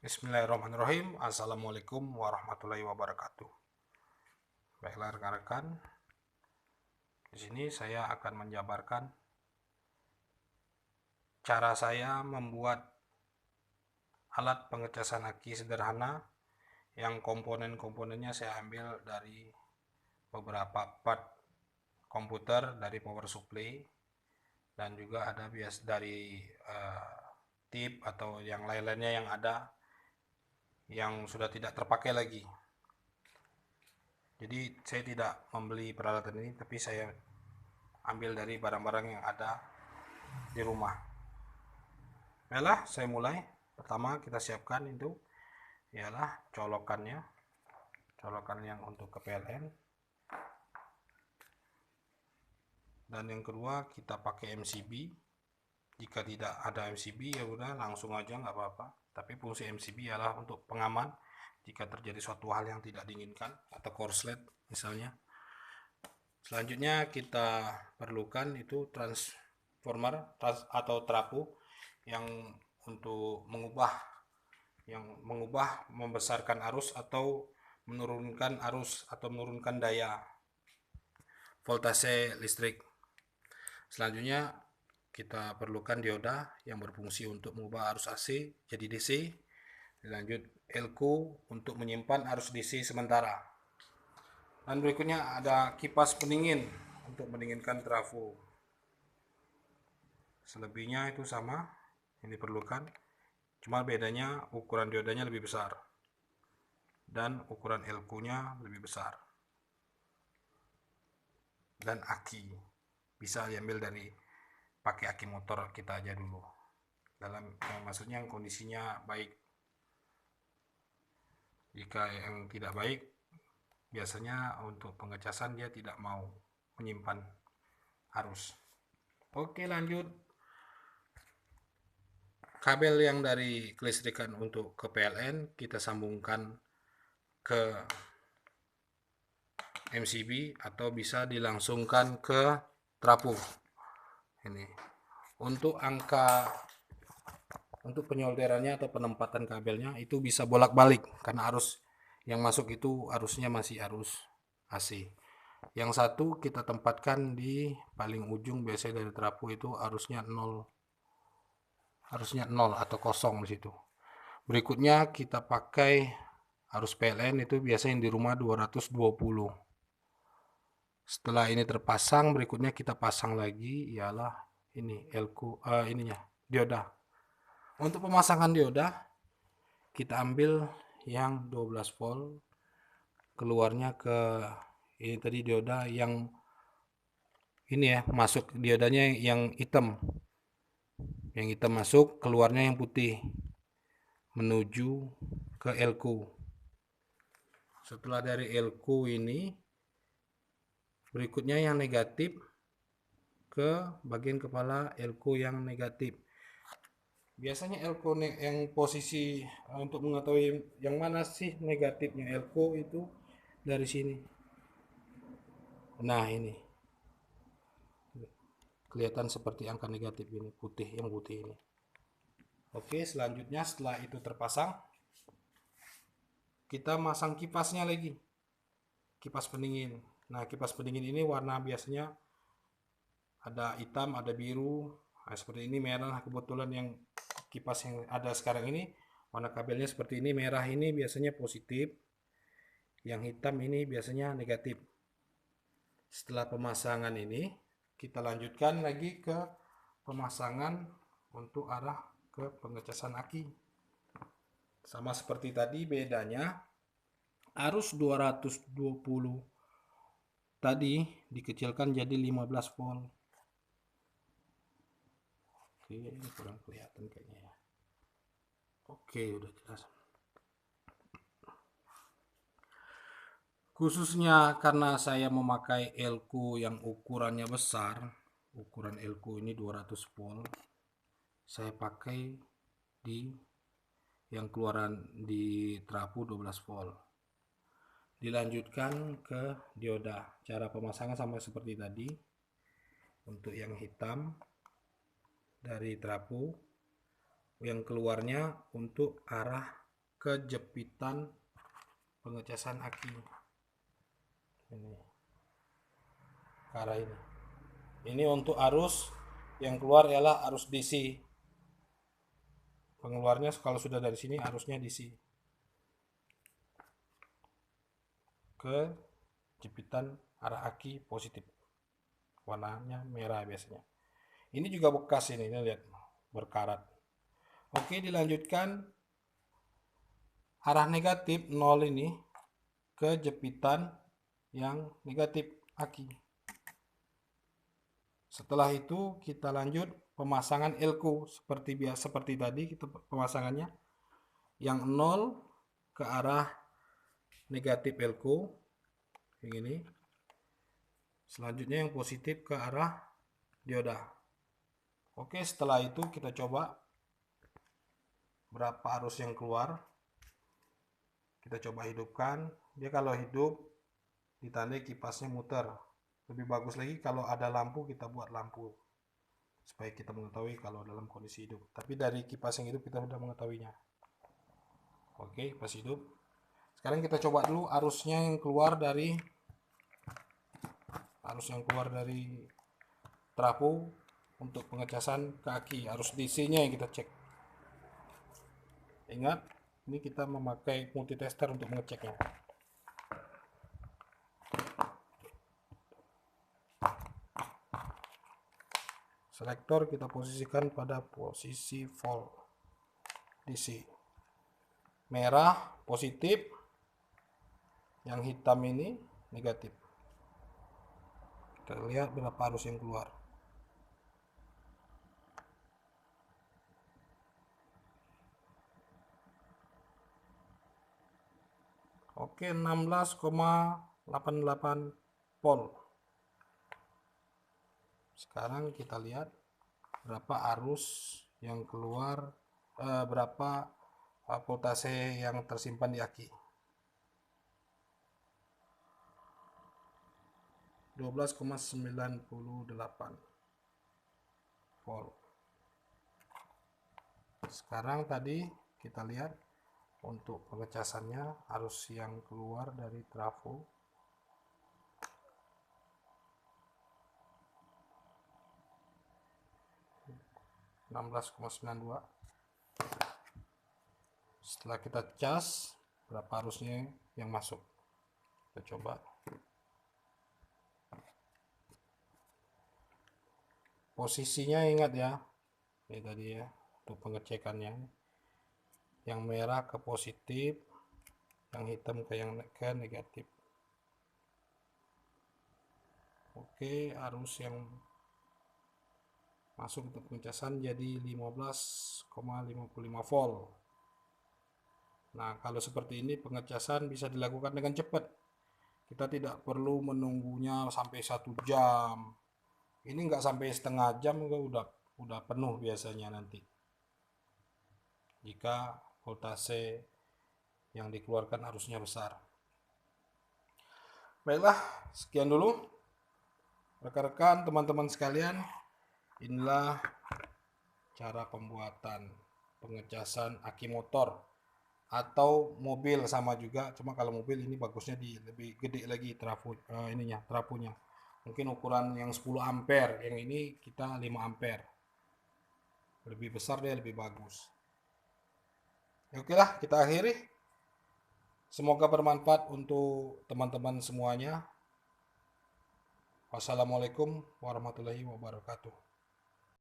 Bismillahirrahmanirrahim. Assalamualaikum warahmatullahi wabarakatuh. Baiklah rekan-rekan, di sini saya akan menjabarkan cara saya membuat alat pengecasan aki sederhana yang komponen-komponennya saya ambil dari beberapa part komputer, dari power supply, dan juga ada bias dari tip atau yang lain-lainnya yang ada yang sudah tidak terpakai lagi. Jadi saya tidak membeli peralatan ini, tapi saya ambil dari barang-barang yang ada di rumah. Baiklah, saya mulai. Pertama kita siapkan itu ialah colokannya, colokan yang untuk ke PLN. Dan yang kedua kita pakai MCB. Jika tidak ada MCB ya udah langsung aja nggak apa-apa. Tapi fungsi MCB ialah untuk pengaman jika terjadi suatu hal yang tidak diinginkan atau korslet misalnya. Selanjutnya kita perlukan itu transformer atau trapu yang untuk mengubah membesarkan arus atau menurunkan arus atau menurunkan daya voltase listrik. Selanjutnya kita perlukan dioda yang berfungsi untuk mengubah arus AC jadi DC. Lanjut elko untuk menyimpan arus DC sementara. Dan berikutnya ada kipas pendingin untuk mendinginkan trafo. Selebihnya itu sama yang diperlukan, cuma bedanya ukuran diodanya lebih besar dan ukuran elko-nya lebih besar. Dan aki bisa diambil dari pakai aki motor kita aja dulu. Maksudnya yang kondisinya baik. Jika yang tidak baik, biasanya untuk pengecasan dia tidak mau menyimpan arus. Oke, lanjut. Kabel yang dari kelistrikan untuk ke PLN kita sambungkan ke MCB atau bisa dilangsungkan ke trapu. Ini untuk penyolderannya atau penempatan kabelnya itu bisa bolak-balik karena arus yang masuk itu arusnya masih arus AC. Yang satu kita tempatkan di paling ujung, biasanya dari trapu itu arusnya 0 atau kosong di situ. Berikutnya kita pakai arus PLN itu biasanya di rumah 220. Setelah ini terpasang, berikutnya kita pasang lagi ialah ini dioda. Untuk pemasangan dioda kita ambil yang 12 volt, keluarnya ke ini tadi dioda yang ini ya, masuk diodanya yang hitam. Yang hitam masuk, keluarnya yang putih menuju ke elko. Setelah dari elko ini berikutnya yang negatif ke bagian kepala elko yang negatif. Biasanya elko yang posisi untuk mengetahui yang mana sih negatifnya elko itu dari sini. Nah, ini kelihatan seperti angka negatif ini, yang putih ini. Oke, selanjutnya setelah itu terpasang, kita masang kipasnya lagi, kipas pendingin. Nah, kipas pendingin ini warna biasanya ada hitam, ada biru. Nah, seperti ini merah. Kebetulan yang kipas yang ada sekarang ini warna kabelnya seperti ini. Merah ini biasanya positif, yang hitam ini biasanya negatif. Setelah pemasangan ini kita lanjutkan lagi ke pemasangan untuk arah ke pengecasan aki. Sama seperti tadi, bedanya arus 220 tadi dikecilkan jadi 15 volt. Oke, ini kurang kelihatan kayaknya ya. Oke, udah jelas. Khususnya karena saya memakai elko yang ukurannya besar, ukuran elko ini 200 volt, saya pakai di yang keluaran di trapu 12 volt. Dilanjutkan ke dioda. Cara pemasangan sama seperti tadi. Untuk yang hitam dari trapu, yang keluarnya untuk arah ke jepitan pengecasan aki. Ini ke arah ini. Ini untuk arus yang keluar ialah arus DC. Pengeluarnya kalau sudah dari sini arusnya DC ke jepitan arah aki positif. Warnanya merah biasanya. Ini juga bekas ini lihat berkarat. Oke, dilanjutkan arah negatif 0 ini ke jepitan yang negatif aki. Setelah itu kita lanjut pemasangan elko seperti biasa, seperti tadi kita pemasangannya yang 0 ke arah negatif elko yang ini. Selanjutnya yang positif ke arah dioda. Oke, setelah itu kita coba berapa arus yang keluar. Kita coba hidupkan. Dia kalau hidup ditandai kipasnya muter. Lebih bagus lagi kalau ada lampu, kita buat lampu supaya kita mengetahui kalau dalam kondisi hidup. Tapi dari kipas yang hidup kita sudah mengetahuinya. Oke, kipas hidup. Sekarang kita coba dulu arusnya yang keluar dari trafo untuk pengecasan ke aki. Arus DC-nya yang kita cek. Ingat, ini kita memakai multitester untuk mengeceknya. Selektor kita posisikan pada posisi volt DC. Merah positif, yang hitam ini negatif. Kita lihat berapa arus yang keluar. Oke, 16,88 volt. Sekarang kita lihat berapa arus yang keluar, berapa voltase yang tersimpan di aki. 12,98 volt. Sekarang tadi kita lihat untuk pengecasannya arus yang keluar dari trafo (16,92). Setelah kita cas, berapa arusnya yang masuk? Kita coba. Posisinya ingat ya, ini tadi ya untuk pengecekannya. Yang merah ke positif, yang hitam ke negatif. Oke, arus yang masuk untuk pengecasan jadi 15,55 volt. Nah, kalau seperti ini pengecasan bisa dilakukan dengan cepat. Kita tidak perlu menunggunya sampai 1 jam. Ini nggak sampai setengah jam udah penuh biasanya nanti. Jika voltase yang dikeluarkan arusnya besar. Baiklah, sekian dulu rekan-rekan, teman-teman sekalian. Inilah cara pembuatan pengecasan aki motor atau mobil, sama juga, cuma kalau mobil ini bagusnya lebih gede lagi trafonya. Mungkin ukuran yang 10 ampere, yang ini kita 5 ampere. Lebih besar dia lebih bagus. Oke lah, kita akhiri. Semoga bermanfaat untuk teman-teman semuanya. Wassalamualaikum warahmatullahi wabarakatuh.